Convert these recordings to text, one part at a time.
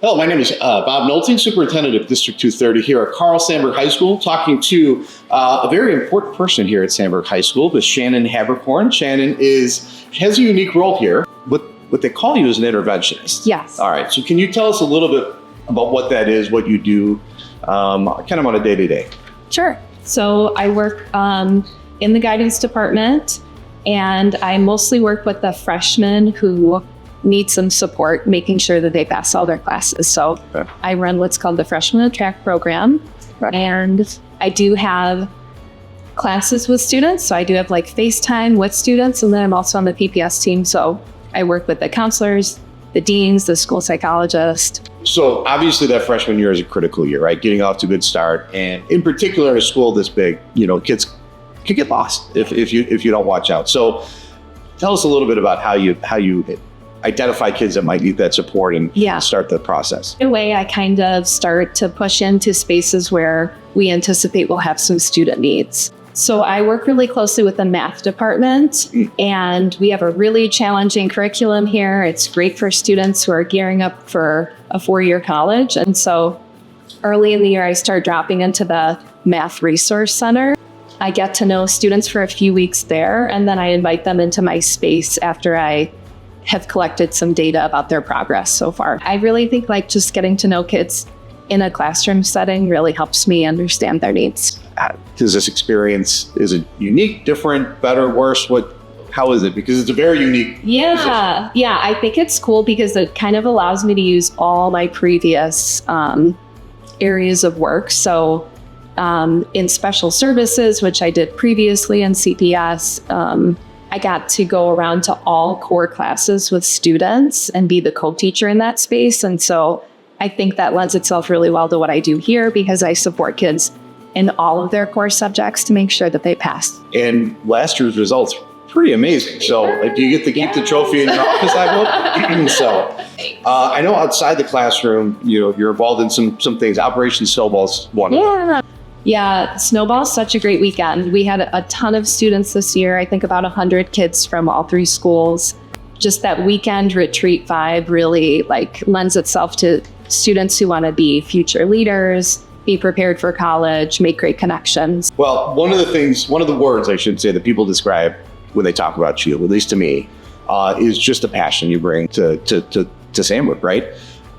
Hello, my name is Bob Nolting, Superintendent of District 230 here at Sandburg High School, talking to a very important person here at Sandburg High School, Miss Shannon Haberkorn. Shannon has a unique role here. What they call you is an interventionist. Yes. All right. So can you tell us a little bit about what that is, what you do, kind of on a day-to-day? Sure. So I work in the guidance department, and I mostly work with the freshmen who need some support, making sure that they pass all their classes. So I run what's called the Freshman Attract program. Right. And I do have classes with students. So I do have like FaceTime with students. And then I'm also on the PPS team. So I work with the counselors, the deans, the school psychologist. So obviously that freshman year is a critical year, right? Getting off to a good start. And in particular, a school this big, kids can get lost if you don't watch out. So tell us a little bit about how you identify kids that might need that support and start the process. In a way, I kind of start to push into spaces where we anticipate we'll have some student needs. So I work really closely with the math department, and we have a really challenging curriculum here. It's great for students who are gearing up for a 4-year college. And so early in the year, I start dropping into the Math Resource Center. I get to know students for a few weeks there, and then I invite them into my space after I have collected some data about their progress so far. I really think just getting to know kids in a classroom setting really helps me understand their needs. Is this experience, is it unique, different, better, worse? How is it? Because it's a very unique position. Yeah, I think it's cool because it kind of allows me to use all my previous areas of work. So in special services, which I did previously in CPS, I got to go around to all core classes with students and be the co-teacher in that space. And so I think that lends itself really well to what I do here because I support kids in all of their core subjects to make sure that they pass. And last year's results, pretty amazing. So do you get to keep the trophy in your office, I hope? So I know outside the classroom, you're involved in some things. Operation Snowball's one. Yeah, Snowball's such a great weekend. We had a ton of students this year. I think about 100 kids from all 3 schools. Just that weekend retreat vibe really lends itself to students who want to be future leaders, be prepared for college, make great connections. Well, one of the words I should say that people describe when they talk about you, at least to me, is just the passion you bring to Sandburg, right?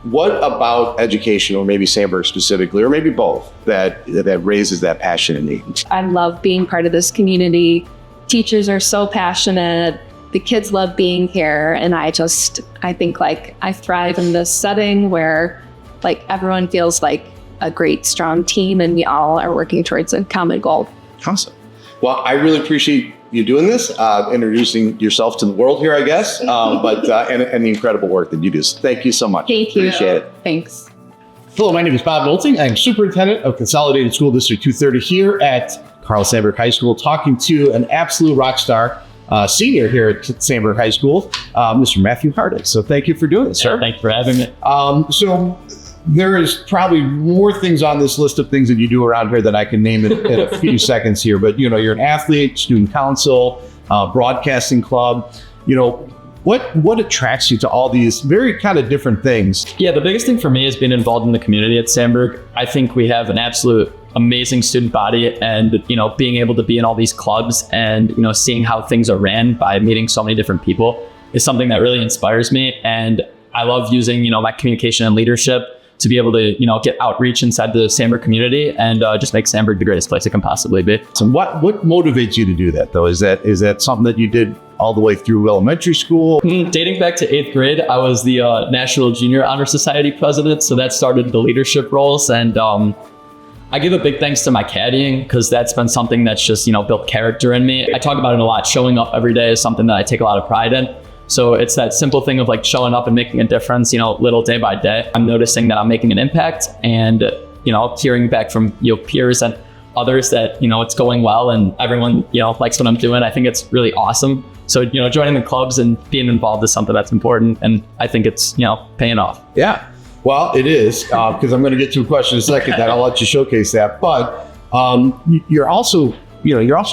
What about education, or maybe Sandburg specifically, or maybe both, that raises that passion in me? I love being part of this community. Teachers are so passionate. The kids love being here. And I think I thrive in this setting where everyone feels like a great, strong team, and we all are working towards a common goal. Awesome. Well, I really appreciate you doing this, introducing yourself to the world here, I guess, and the incredible work that you do. So thank you so much. Thank you. Appreciate it. Thanks. Hello, my name is Bob Nolting. I'm Superintendent of Consolidated School District 230 here at Sandburg High School, talking to an absolute rock star, senior here at Sandburg High School, Mr. Matthew Hardek. So thank you for doing this, sir. Thank you for having me. So there is probably more things on this list of things that you do around here that I can name in a few seconds here. But, you're an athlete, student council, broadcasting club. What attracts you to all these very kind of different things? Yeah, the biggest thing for me is being involved in the community at Sandburg. I think we have an absolute amazing student body, and, being able to be in all these clubs and, seeing how things are ran by meeting so many different people is something that really inspires me. And I love using, my communication and leadership to be able to, get outreach inside the Sandburg community and just make Sandburg the greatest place it can possibly be. So what motivates you to do that, though? Is that something that you did all the way through elementary school? Dating back to 8th grade, I was the National Junior Honor Society president. So that started the leadership roles. And I give a big thanks to my caddying, because that's been something that's just, built character in me. I talk about it a lot. Showing up every day is something that I take a lot of pride in. So it's that simple thing of showing up and making a difference, little day by day. I'm noticing that I'm making an impact, and, hearing back from, peers and others that, it's going well and everyone, likes what I'm doing. I think it's really awesome. So, joining the clubs and being involved is something that's important. And I think it's, paying off. Yeah, well, it is, because I'm going to get to a question in a second that I'll let you showcase that. But you're also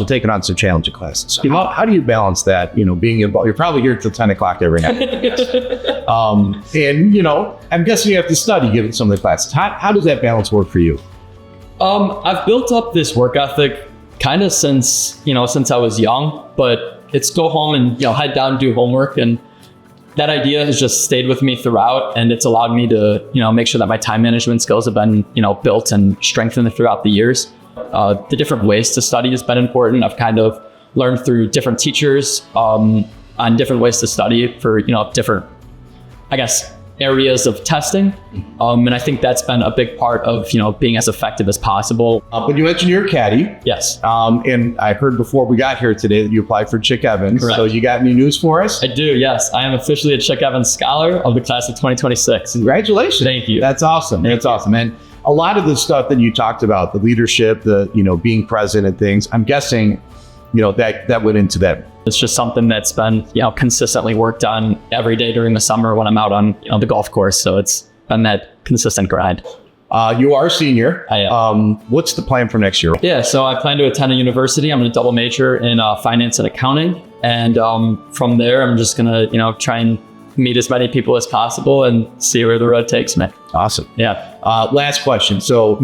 taking on some challenging classes. So how do you balance that, being involved? You're probably here till 10 o'clock every night. And, I'm guessing you have to study given some of the classes. How does that balance work for you? I've built up this work ethic kind of since I was young, but it's go home and, head down and do homework. And that idea has just stayed with me throughout. And it's allowed me to, make sure that my time management skills have been, built and strengthened throughout the years. The different ways to study has been important. I've kind of learned through different teachers on different ways to study for, different, areas of testing. And I think that's been a big part of, being as effective as possible. But you mentioned you're a caddy. Yes. And I heard before we got here today that you applied for Chick Evans. Correct. So you got any news for us? I do, yes. I am officially a Chick Evans Scholar of the class of 2026. Congratulations. Thank you. That's awesome. That's awesome. And a lot of the stuff that you talked about, the leadership, the, being present and things, I'm guessing, that went into that. It's just something that's been, consistently worked on every day during the summer when I'm out on, the golf course. So it's been that consistent grind. You are a senior. I am. What's the plan for next year? Yeah, so I plan to attend a university. I'm going to double major in finance and accounting. And from there, I'm just going to, try and meet as many people as possible and see where the road takes me. Awesome. Yeah. Last question. So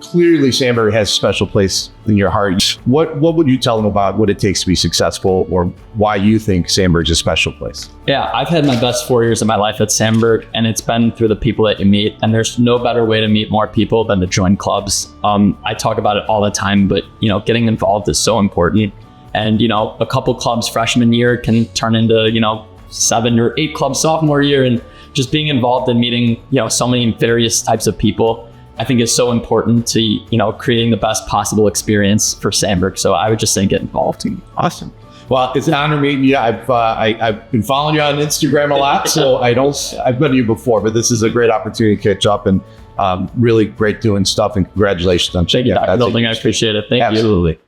clearly Sandburg has a special place in your heart. What would you tell them about what it takes to be successful, or why you think Sandburg's a special place? Yeah, I've had my best 4 years of my life at Sandburg, and it's been through the people that you meet. And there's no better way to meet more people than to join clubs. I talk about it all the time, but getting involved is so important. And a couple clubs freshman year can turn into 7 or 8 clubs sophomore year, and just being involved in meeting so many various types of people, I think is so important to creating the best possible experience for Sandburg. So I would just say get involved. Awesome. Well, it's an honor meeting you. I've been following you on Instagram a lot, so I've been to you before, but this is a great opportunity to catch up, and really great doing stuff, and congratulations on Thank you, Dr. Building. I appreciate it. Thank you. Absolutely.